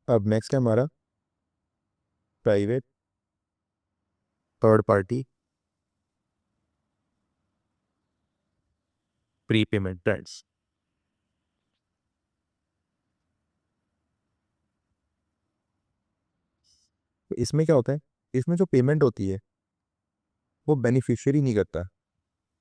अब नेक्स्ट है हमारा private third party pre payment trends. तो इसमें क्या होता है, इसमें जो पेमेंट होती है वो बेनिफिशियरी नहीं करता।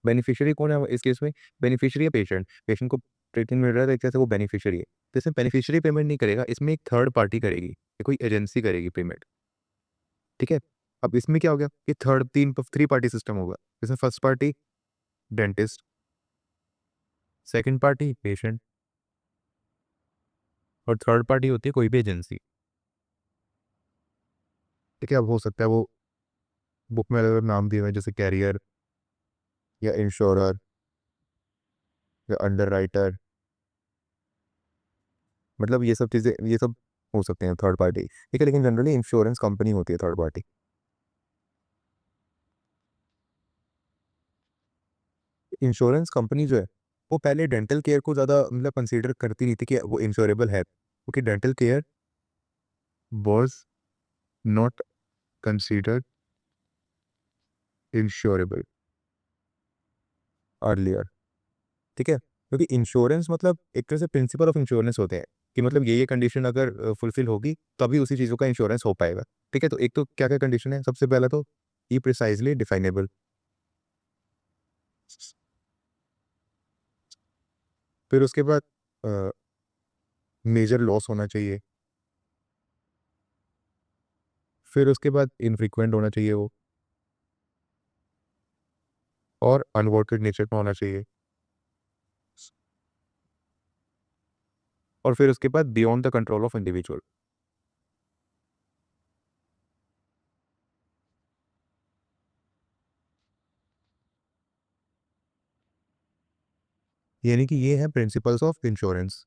बेनिफिशियरी कौन है इस केस में? बेनिफिशियरी है पेशेंट। पेशेंट को ट्रीटमेंट मिल रहा है तो एक तरह से वो बेनिफिशियरी है। तो इसमें बेनिफिशियरी पेमेंट नहीं करेगा, इसमें एक थर्ड पार्टी करेगी, ये कोई एजेंसी करेगी पेमेंट। ठीक है। अब इसमें क्या हो गया कि थ्री पार्टी सिस्टम होगा। इसमें first party dentist, second party patient, और थर्ड पार्टी होती है कोई भी एजेंसी। ठीक है। अब हो सकता है वो बुक में अलग अलग नाम दिए हुए हैं, जैसे कैरियर या इंश्योरर या अंडर राइटर, मतलब ये सब चीज़ें, ये सब हो सकते हैं थर्ड पार्टी। ठीक है, लेकिन जनरली इंश्योरेंस कंपनी होती है थर्ड पार्टी। इंश्योरेंस कंपनी जो है वो पहले डेंटल केयर को ज़्यादा मतलब कंसीडर करती नहीं थी कि वो इंश्योरेबल है, क्योंकि dental care was not considered insurable earlier. ठीक है, क्योंकि इंश्योरेंस मतलब एक तरह से प्रिंसिपल ऑफ इंश्योरेंस होते हैं कि मतलब ये कंडीशन अगर फुलफिल होगी तभी उसी चीज़ों का इंश्योरेंस हो पाएगा। ठीक है, तो एक तो क्या क्या कंडीशन है, सबसे पहला तो ई प्रिसाइजली डिफाइनेबल। फिर उसके बाद मेजर लॉस होना चाहिए। फिर उसके बाद इनफ्रीक्वेंट होना चाहिए वो, और अनवांटेड नेचर का होना चाहिए। और फिर उसके बाद beyond the control of individual. यानी कि ये है प्रिंसिपल्स ऑफ इंश्योरेंस।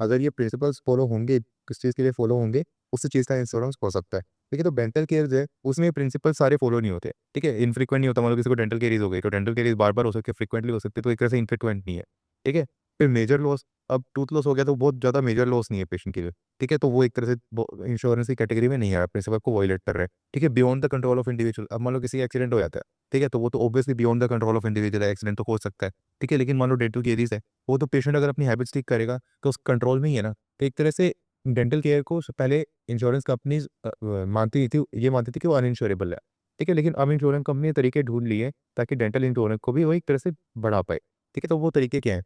अगर ये प्रिंसिपल्स फॉलो होंगे, किस चीज़ के लिए फॉलो होंगे, उस चीज़ का इंश्योरेंस हो सकता है। ठीक है, तो डेंटल केयर जो है उसमें प्रिंसिपल सारे फॉलो नहीं होते। ठीक है, इनफ्रीक्वेंट नहीं होता, मतलब किसी को डेंटल केयरीज हो गई तो डेंटल केयरीज बार बार हो सकती है, फ्रीक्वेंटली हो सकती है, तो एक तरह से इनफ्रीक्वेंट नहीं है। ठीक है। फिर मेजर लॉस, अब टूथ लॉस हो गया तो बहुत ज़्यादा मेजर लॉस नहीं है पेशेंट के लिए। ठीक है, तो वो एक तरह से इंश्योरेंस की कैटेगरी में नहीं है, प्रिंसिपल को वॉयलेट कर रहे हैं। ठीक है, beyond the control of individual, अब मान लो किसी एक्सीडेंट हो जाता है, ठीक है, तो वो तो obviously beyond the control of individual है, एक्सीडेंट तो हो सकता है। ठीक है, लेकिन मान लो डेंटल केयरीज है, वो तो पेशेंट अगर अपनी हैबिट्स ठीक करेगा तो उस कंट्रोल में ही है ना। तो एक तरह से डेंटल केयर को पहले इंश्योरेंस कंपनी मानती थी, ये मानती थी कि वो अनइंश्योरेबल है। ठीक है, लेकिन अब इंश्योरेंस कंपनी ने तरीके ढूंढ लिए ताकि डेंटल इंश्योरेंस को भी वो एक तरह से बढ़ा पाए। ठीक है, तो वो तरीके क्या है?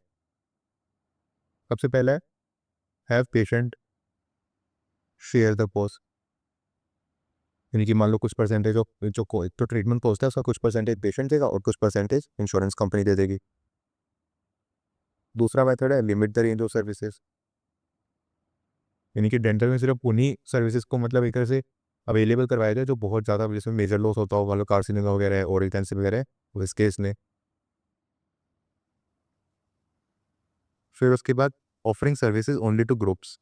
सबसे पहला है have patient share the cost. यानी कि मान लो कुछ परसेंटेज ऑफ जो ट्रीटमेंट कॉस्ट है उसका कुछ परसेंटेज पेशेंट देगा और कुछ परसेंटेज इंश्योरेंस कंपनी दे देगी। दूसरा मेथड है limit the range of services. यानी कि डेंटल में सिर्फ उन्हीं सर्विसेज को मतलब एक तरह से अवेलेबल करवाया जाए जो बहुत ज़्यादा, जिसमें मेजर लॉस होता हो, मान लो कार्सिनोमा वगैरह है, ओरल कैंसर वगैरह है, वो इस केस में। फिर उसके बाद offering services only two groups.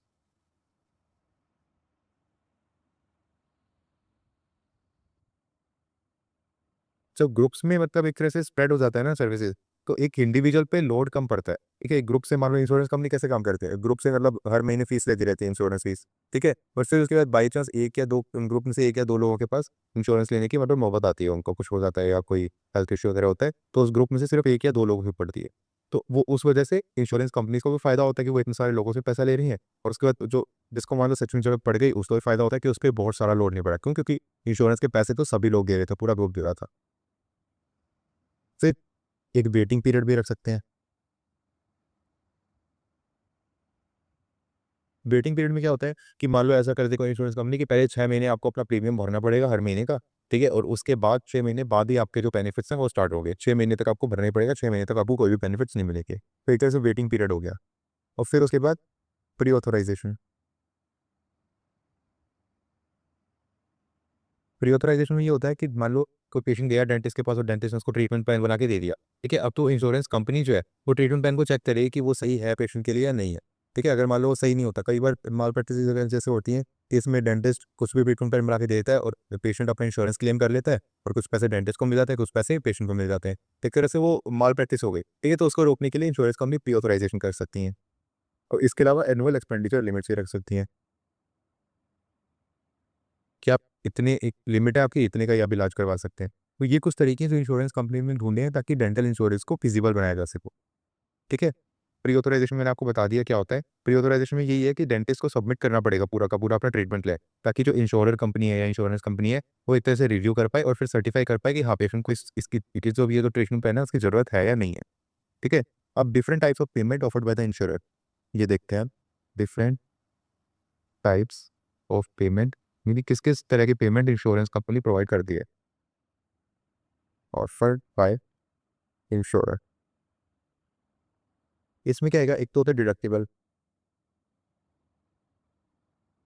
जब ग्रुप्स में मतलब एक तरह से स्प्रेड हो जाता है ना सर्विसेज, तो एक इंडिविजुअल पे लोड कम पड़ता है। ठीक है, एक ग्रुप से मान लो इंश्योरेंस कंपनी कैसे काम करते हैं, ग्रुप से मतलब हर महीने फीस लेती रहती है इंश्योरेंस फीस। ठीक है, बट फिर उसके बाद बाई चांस एक या दो ग्रुप में से एक या दो लोगों के पास इंश्योरेंस लेने की मतलब नौबत आती है, उनको कुछ हो जाता है या कोई हेल्थ इश्यू वगैरह होता है, तो उस ग्रुप में से सिर्फ एक या दो लोगों की पड़ती है। तो वो उस वजह से इंश्योरेंस कंपनीज को भी फायदा होता है कि वो इतने सारे लोगों से पैसा ले रही है, और उसके बाद जो जिसको मान लो सच में जरूरत पड़ गई उसको भी फायदा होता है कि उस पर बहुत सारा लोड नहीं पड़ा। क्यों? क्योंकि इंश्योरेंस के पैसे तो सभी लोग दे रहे थे, पूरा ग्रुप दे रहा था। फिर एक वेटिंग पीरियड भी रख सकते हैं। वेटिंग पीरियड में क्या होता है कि मान लो ऐसा कर दे कोई इंश्योरेंस कंपनी कि पहले 6 महीने आपको अपना प्रीमियम भरना पड़ेगा हर महीने का। ठीक है, और उसके बाद 6 महीने बाद ही आपके जो बेनिफिट्स हैं वो स्टार्ट हो गए। 6 महीने तक आपको भरना ही पड़ेगा, 6 महीने तक आपको कोई भी बेनिफिट्स नहीं मिलेंगे। तो एक तरह से वेटिंग पीरियड हो गया। और फिर उसके बाद प्री ऑथोराइजेशन। प्री ऑथराइजेशन में ये होता है कि मान लो कोई पेशेंट गया डेंटिस्ट के पास और डेंटिस्ट ने उसको ट्रीटमेंट प्लान बना के दे दिया। ठीक है, अब तो इंश्योरेंस कंपनी जो है वो ट्रीटमेंट प्लान को चेक करेगी कि वो सही है पेशेंट के लिए या नहीं है। ठीक है, अगर मान लो वो सही नहीं होता, कई बार माल प्रैक्टिस जैसे होती है कि इसमें डेंटिस्ट कुछ भी ट्रीटमेंट प्लान बना के देता है और पेशेंट अपना इंश्योरेंस क्लेम कर लेता है, और कुछ पैसे डेंटिस्ट को मिल जाते हैं, कुछ पैसे पेशेंट को मिल जाते हैं। तो एक तरह से वो माल प्रैक्टिस हो गई। ठीक है, तो उसको रोकने के लिए इंश्योरेंस कंपनी प्री ऑथराइजेशन कर सकती है। और इसके अलावा एनुअल एक्सपेंडिचर लिमिट्स भी रख सकती हैं कि आप इतने, एक लिमिट है आपकी, इतने का ही आप इलाज करवा सकते हैं। तो ये कुछ तरीके जो इंश्योरेंस कंपनी में ढूंढे हैं ताकि डेंटल इंश्योरेंस को फिजिबल बनाया जा सके। ठीक है। प्री ऑथराइजेशन मैंने आपको बता दिया क्या होता है। प्री ऑथराइजेशन में यही है कि डेंटिस्ट को सबमिट करना पड़ेगा पूरा का पूरा अपना ट्रीटमेंट ले, ताकि जो इंश्योरर कंपनी है या इंश्योरेंस कंपनी है वो एक तरह से रिव्यू कर पाए और फिर सर्टिफाई कर पाए कि हाँ पेशेंट को इसकी चीज़ जो भी है, जो ट्रीटमेंट प्लान है उसकी जरूरत है या नहीं है। ठीक है। अब different types of payment offered by the insurer, ये देखते हैं। डिफरेंट टाइप्स ऑफ पेमेंट, यानी किस किस तरह की पेमेंट इंश्योरेंस कंपनी प्रोवाइड करती है। ऑफर्ड बाय इंश्योरर, इसमें क्या आएगा, एक तो होता है डिडक्टिबल।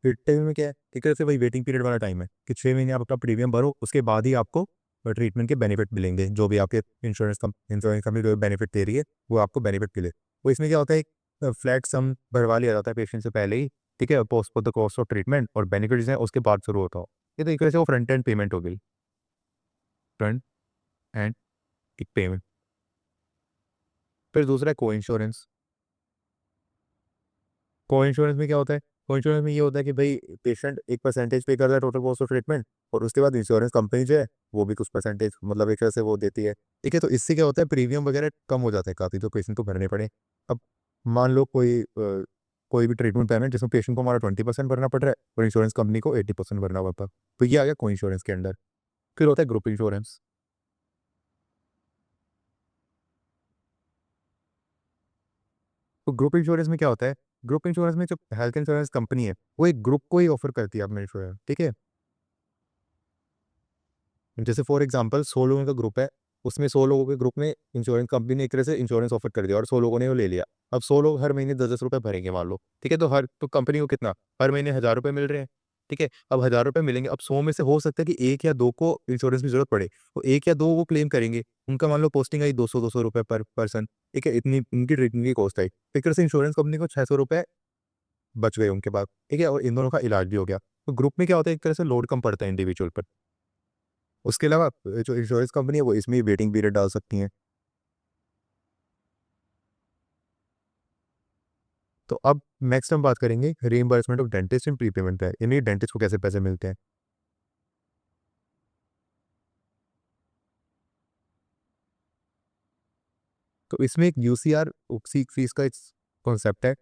डिडक्टिबल में क्या है, एक तरह से वही वेटिंग पीरियड वाला टाइम है कि 6 महीने आप अपना प्रीमियम भरो, उसके बाद ही आपको ट्रीटमेंट के बेनिफिट मिलेंगे, जो भी आपके इंश्योरेंस कंपनी जो बेनिफिट दे रही है वो आपको बेनिफिट मिले। वो इसमें क्या होता है, एक फ्लैट सम भरवा लिया जाता है पेशेंट से पहले ही। ठीक है। Post for the cost of treatment और बेनिफिट्स हैं उसके बाद शुरू होता हो। ये तो एक तरह से वो फ्रंट एंड पेमेंट हो गई। फ्रंट एंड एक पेमेंट। फिर दूसरा है को इंश्योरेंस। को इंश्योरेंस में क्या होता है, को इंश्योरेंस में ये होता है कि भाई पेशेंट एक परसेंटेज पे करता है टोटल कॉस्ट ऑफ ट्रीटमेंट, और उसके बाद इंश्योरेंस कंपनी जो है वो भी कुछ परसेंटेज मतलब एक तरह से वो देती है। ठीक है। तो इससे क्या होता है, प्रीमियम वगैरह कम हो जाता है काफ़ी, तो पेशेंट को भरने पड़े। अब मान लो कोई भी ट्रीटमेंट प्लान है जिसमें पेशेंट को हमारा 20% भरना पड़ रहा है और इंश्योरेंस कंपनी को 80% भरना पड़ता है, तो ये आ गया को इंश्योरेंस के अंडर। फिर होता है ग्रुप इंश्योरेंस। तो ग्रुप इंश्योरेंस में क्या होता है, ग्रुप इंश्योरेंस में जो हेल्थ इंश्योरेंस कंपनी है वो एक ग्रुप को ही ऑफर करती है अपना इंश्योरेंस। ठीक है। जैसे फॉर एग्जांपल 100 लोगों का ग्रुप है, उसमें 100 लोगों के ग्रुप में इंश्योरेंस कंपनी ने एक तरह से इंश्योरेंस ऑफर कर दिया और 100 लोगों ने वो ले लिया। अब 100 लोग हर महीने 10-10 रुपए भरेंगे मान लो। ठीक है। तो कंपनी को कितना, हर महीने 1000 रुपए मिल रहे हैं। ठीक है। अब 1000 रुपए मिलेंगे, अब 100 में से हो सकता है कि एक या दो को इंश्योरेंस की जरूरत पड़े, तो एक या दो वो क्लेम करेंगे। उनका मान लो पोस्टिंग आई 200-200 रुपए पर पर्सन। ठीक है। इतनी उनकी ट्रीटमेंट की कॉस्ट आई, तो एक तरह से इंश्योरेंस कंपनी को 600 रुपए बच गए उनके पास। ठीक है। और इन दोनों का इलाज भी हो गया। तो ग्रुप में क्या होता है, एक तरह से लोड कम पड़ता है इंडिविजुअल पर। उसके अलावा जो इंश्योरेंस कंपनी है वो इसमें वेटिंग पीरियड डाल सकती हैं। तो अब नेक्स्ट हम बात करेंगे reimbursement of dentist in prepayment है, यानी डेंटिस्ट को कैसे पैसे मिलते हैं। तो इसमें एक यूसीआर फीस का कॉन्सेप्ट है।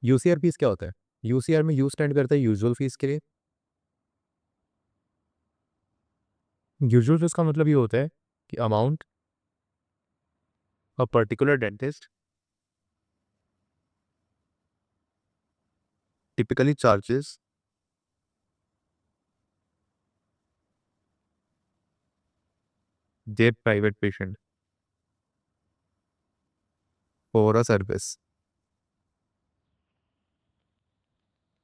यूसीआर फीस क्या होता है, यूसीआर में यू स्टैंड करता है यूजुअल फीस के लिए। यूजुअल फीस का मतलब ये होता है कि amount a particular dentist typically charges their private patient for a service.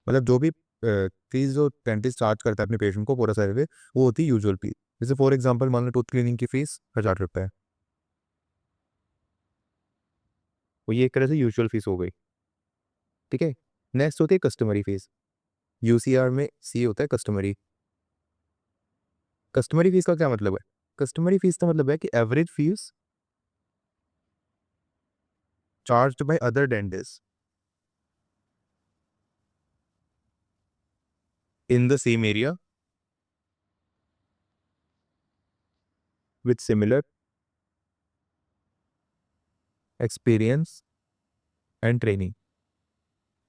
मतलब जो भी फीस जो डेंटिस्ट चार्ज करता है अपने पेशेंट को पूरा सर्विस, वो होती है यूजुअल फीस। जैसे फॉर एग्जांपल मान लो टूथ क्लीनिंग की फीस 1000 रुपए है, वो ये एक तरह से यूजुअल फीस हो गई। ठीक है। नेक्स्ट होती है कस्टमरी फीस। यूसीआर में सी होता है कस्टमरी। कस्टमरी फीस का क्या मतलब है, कस्टमरी फीस का मतलब है कि average fees charged by other dentist in the same area with similar experience and training.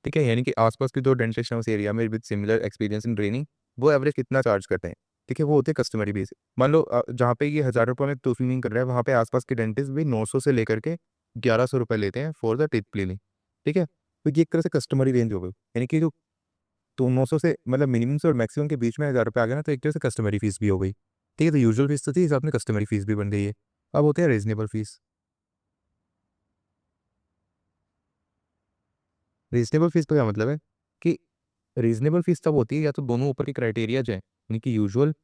ठीक है। यानी कि आसपास के जो डेंटिस्ट हैं उस एरिया में with similar experience in training, वो एवरेज कितना चार्ज करते हैं। ठीक है। वो होते हैं कस्टमरी बेस। मान लो जहाँ पे ये 1000 रुपये में टूथ क्लीनिंग कर रहा है, वहाँ पे आसपास के डेंटिस्ट भी 900 से लेकर के 1100 रुपये लेते हैं फॉर द टीथ क्लीनिंग। ठीक है। तो ये एक तरह से कस्टमरी रेंज हो गई, यानी कि जो तो 900 से मतलब मिनिमम से और मैक्सिमम के बीच में 1000 रुपये आ गया ना, तो एक तरह से कस्टमरी फीस भी हो गई। ठीक है। तो यूजुअल फीस तो थी, हिसाब में कस्टमरी फीस भी बन गई है। अब होते हैं रीजनेबल फीस। रीजनेबल फीस का क्या मतलब है कि रीजनेबल फीस तब होती है या तो दोनों ऊपर के क्राइटेरिया जो है, यानी कि यूजुअल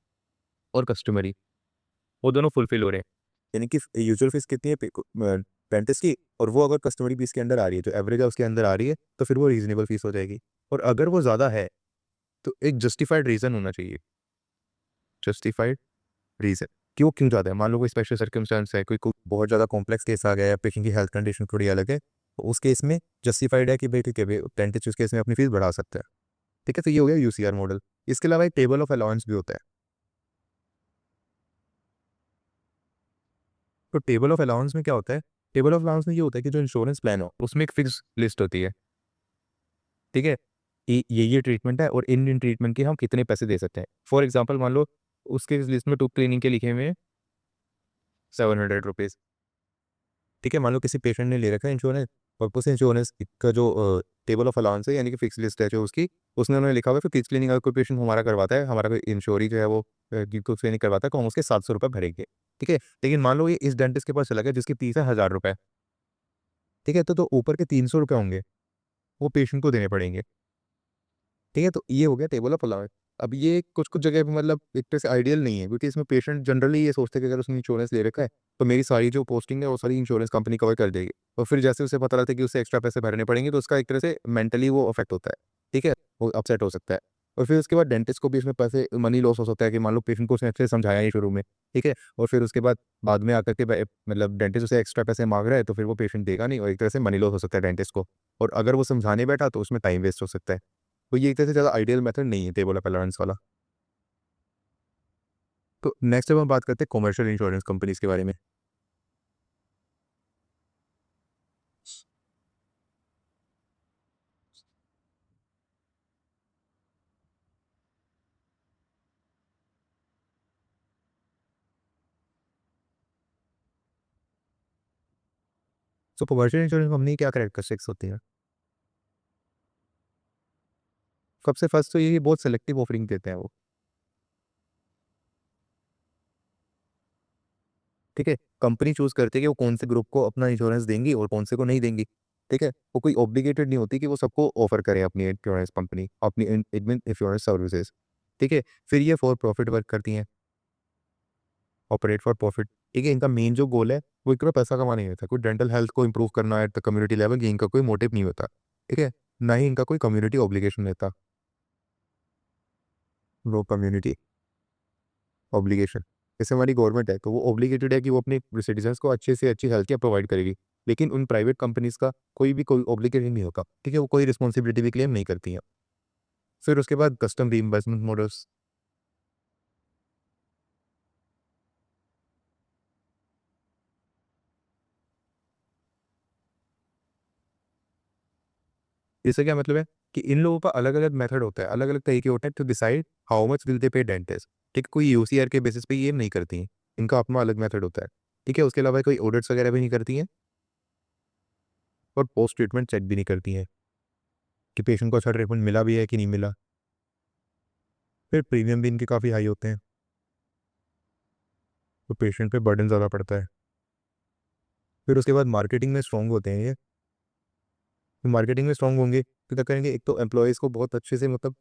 और कस्टमरी, वो दोनों फुलफिल हो रहे हैं। यानी कि यूजुअल फीस कितनी है डेंटिस्ट की, और वो अगर कस्टमरी फीस के अंदर आ रही है, जो एवरेज है उसके अंदर आ रही है, तो फिर वो रीजनेबल फीस हो जाएगी। और अगर वो ज़्यादा है तो एक जस्टिफाइड रीज़न होना चाहिए। जस्टिफाइड रीज़न कि वो क्यों ज़्यादा है। मान लो कोई स्पेशल सर्कमस्टांस है, कोई बहुत ज़्यादा कॉम्प्लेक्स केस आ गया है, पेशेंट की हेल्थ कंडीशन थोड़ी अलग है, उस केस में जस्टिफाइड है कि भाई ठीक है भाई डेंटिस्ट उस केस में अपनी फीस बढ़ा सकता है। ठीक है, तो ये हो गया यूसीआर मॉडल। इसके अलावा एक टेबल ऑफ अलाउंस भी होता है। तो टेबल ऑफ अलाउंस में क्या होता है? टेबल ऑफ अलाउंस में ये होता है कि जो इंश्योरेंस प्लान हो उसमें एक फिक्स लिस्ट होती है। ठीक है, ये ट्रीटमेंट है और इन इन ट्रीटमेंट के हम कितने पैसे दे सकते हैं। फॉर एग्जाम्पल मान लो उसके लिस्ट में टूथ क्लीनिंग के लिखे हुए हैं 700 रुपीज़। ठीक है, मान लो किसी पेशेंट ने ले रखा है इंश्योरेंस, और उस इंश्योरेंस का जो टेबल ऑफ अलाउंस है यानी कि फिक्स लिस्ट है जो उसकी, उसने उन्होंने लिखा हुआ है फिर किड्स क्लिनिक अगर कोई पेशेंट हमारा करवाता है, हमारा कोई इंश्योरी जो है वो किड्स क्लिनिक करवाता है, तो हम उसके 700 रुपये भरेंगे। ठीक है, लेकिन मान लो ये इस डेंटिस्ट के पास चला गया जिसकी फीस है 1000 रुपये। ठीक है, तो ऊपर के 300 रुपये होंगे वो पेशेंट को देने पड़ेंगे। ठीक है, तो ये हो गया टेबल ऑफ अलाउंस। अब ये कुछ कुछ जगह पे मतलब एक तरह से आइडियल नहीं है, क्योंकि इसमें पेशेंट जनरली ये सोचते हैं कि अगर उसने इंश्योरेंस ले रखा है तो मेरी सारी जो पोस्टिंग है वो सारी इंश्योरेंस कंपनी कवर कर देगी, और फिर जैसे उसे पता रहता है कि उसे एक्स्ट्रा पैसे भरने पड़ेंगे तो उसका एक तरह से मेंटली वो अफेक्ट होता है। ठीक है, वो अपसेट हो सकता है। और फिर उसके बाद डेंटिस्ट को भी इसमें पैसे मनी लॉस हो सकता है कि मान लो पेशेंट को उसने अच्छे से समझाया नहीं शुरू में। ठीक है, और फिर उसके बाद में आकर के मतलब डेंटिस्ट उसे एक्स्ट्रा पैसे मांग रहा है तो फिर वो पेशेंट देगा नहीं, और एक तरह से मनी लॉस हो सकता है डेंटिस्ट को। और अगर वो समझाने बैठा तो उसमें टाइम वेस्ट हो सकता है। तो ये एक तरह से ज़्यादा आइडियल मेथड नहीं है टेबल ऑफ अलाउंस वाला। तो नेक्स्ट अब हम बात करते हैं कमर्शियल इंश्योरेंस कंपनीज के बारे में। सो कमर्शियल इंश्योरेंस कंपनी की क्या कैरेक्टरिस्टिक्स होती है? सबसे फर्स्ट तो ये बहुत सेलेक्टिव ऑफरिंग देते हैं वो। ठीक है, कंपनी चूज करती है कि वो कौन से ग्रुप को अपना इंश्योरेंस देंगी और कौन से को नहीं देंगी। ठीक है, वो कोई ऑब्लिगेटेड नहीं होती कि वो सबको ऑफर करें अपनी इंश्योरेंस कंपनी, अपनी इंश्योरेंस सर्विसेज। ठीक है, फिर ये फॉर प्रॉफिट वर्क करती हैं, ऑपरेट फॉर प्रॉफिट। ठीक है, इनका मेन जो गोल है वो एक तरह पैसा कमाना नहीं होता, कोई डेंटल हेल्थ को इंप्रूव करना है कम्युनिटी लेवल, ये इनका कोई मोटिव नहीं होता। ठीक है, ना ही इनका कोई कम्युनिटी ऑब्लिगेशन रहता। No community obligation. जैसे हमारी गवर्नमेंट है तो वो ऑब्लिगेटेड है कि वो अपने सिटीजन्स को अच्छे से अच्छी हेल्थ केयर प्रोवाइड करेगी, लेकिन उन प्राइवेट कंपनीज का कोई ऑब्लिगेशन नहीं होता। ठीक है, वो कोई रिस्पॉन्सिबिलिटी भी क्लेम नहीं करती हैं। फिर उसके बाद कस्टम रीइंबर्समेंट मॉडल्स। इससे क्या मतलब है कि इन लोगों का अलग अलग मेथड होता है, अलग अलग तरीके होते हैं to decide how much will they pay dentist. ठीक है, कोई यूसीआर के बेसिस पे ये नहीं करती हैं, इनका अपना अलग मेथड होता है। ठीक है, उसके अलावा कोई ऑडिट्स वगैरह भी नहीं करती हैं, और पोस्ट ट्रीटमेंट चेक भी नहीं करती हैं कि पेशेंट को अच्छा ट्रीटमेंट मिला भी है कि नहीं मिला। फिर प्रीमियम भी इनके काफ़ी हाई होते हैं, तो पेशेंट पे बर्डन ज़्यादा पड़ता है। फिर उसके बाद मार्केटिंग में स्ट्रॉन्ग होते हैं ये। मार्केटिंग में स्ट्रॉन्ग होंगे तो क्या करेंगे, एक तो एम्प्लॉयज़ को बहुत अच्छे से मतलब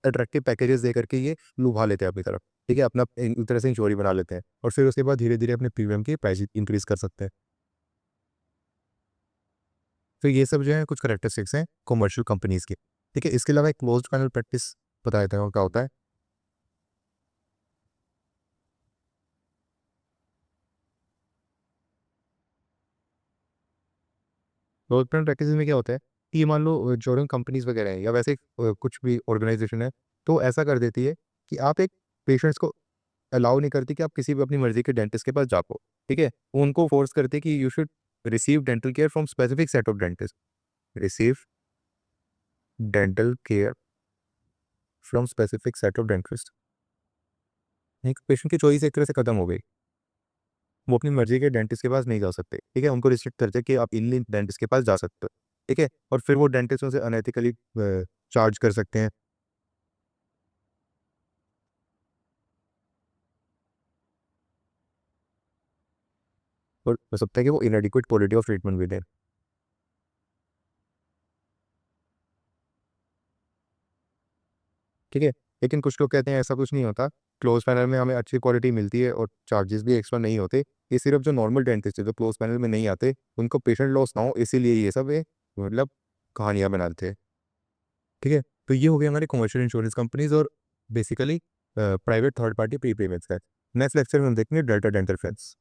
अट्रैक्टिव पैकेजेस दे करके ये लुभा लेते हैं अपनी तरफ। ठीक है, अपना एक तरह से इंश्योरी बना लेते हैं, और फिर उसके बाद धीरे धीरे अपने प्रीमियम के प्राइस इंक्रीज कर सकते हैं। तो ये सब जो है कुछ करेक्टरिस्टिक्स हैं कमर्शियल कंपनीज के। ठीक है, इसके अलावा एक क्लोज्ड पैनल प्रैक्टिस बता देता हूँ क्या होता है। क्लोज्ड पैनल प्रैक्टिस में क्या होता है कि मान लो इंश्योरेंस कंपनीज वगैरह है या वैसे कुछ भी ऑर्गेनाइजेशन है, तो ऐसा कर देती है कि आप एक पेशेंट्स को अलाउ नहीं करती कि आप किसी भी अपनी मर्जी के डेंटिस्ट के पास जाओ। ठीक है, वो उनको फोर्स करते हैं कि you should receive dental care from specific set of dentist. Receive dental care from specific set of dentist. एक पेशेंट की चॉइस एक तरह से खत्म हो गई, वो अपनी मर्जी के डेंटिस्ट के पास नहीं जा सकते। ठीक है, उनको रिस्ट्रिक्ट करते हैं कि आप इन डेंटिस्ट के पास जा सकते हो। ठीक है, और फिर वो डेंटिस्ट उनसे अनएथिकली चार्ज कर सकते हैं, और हो सकता है कि वो इनएडिक्वेट क्वालिटी ऑफ ट्रीटमेंट भी दें। ठीक है, लेकिन कुछ लोग कहते हैं ऐसा कुछ नहीं होता, क्लोज पैनल में हमें अच्छी क्वालिटी मिलती है और चार्जेस भी एक्स्ट्रा नहीं होते। ये सिर्फ जो नॉर्मल डेंटिस्ट है जो क्लोज पैनल में नहीं आते उनको पेशेंट लॉस ना हो इसीलिए ये सब ये मतलब कहानियाँ बनाते हैं। ठीक है, तो ये हो गया हमारे कमर्शियल इंश्योरेंस कंपनीज और basically private third party pre payments का। नेक्स्ट लेक्चर में हम देखेंगे डेल्टा डेंटल फ्रेंड्स।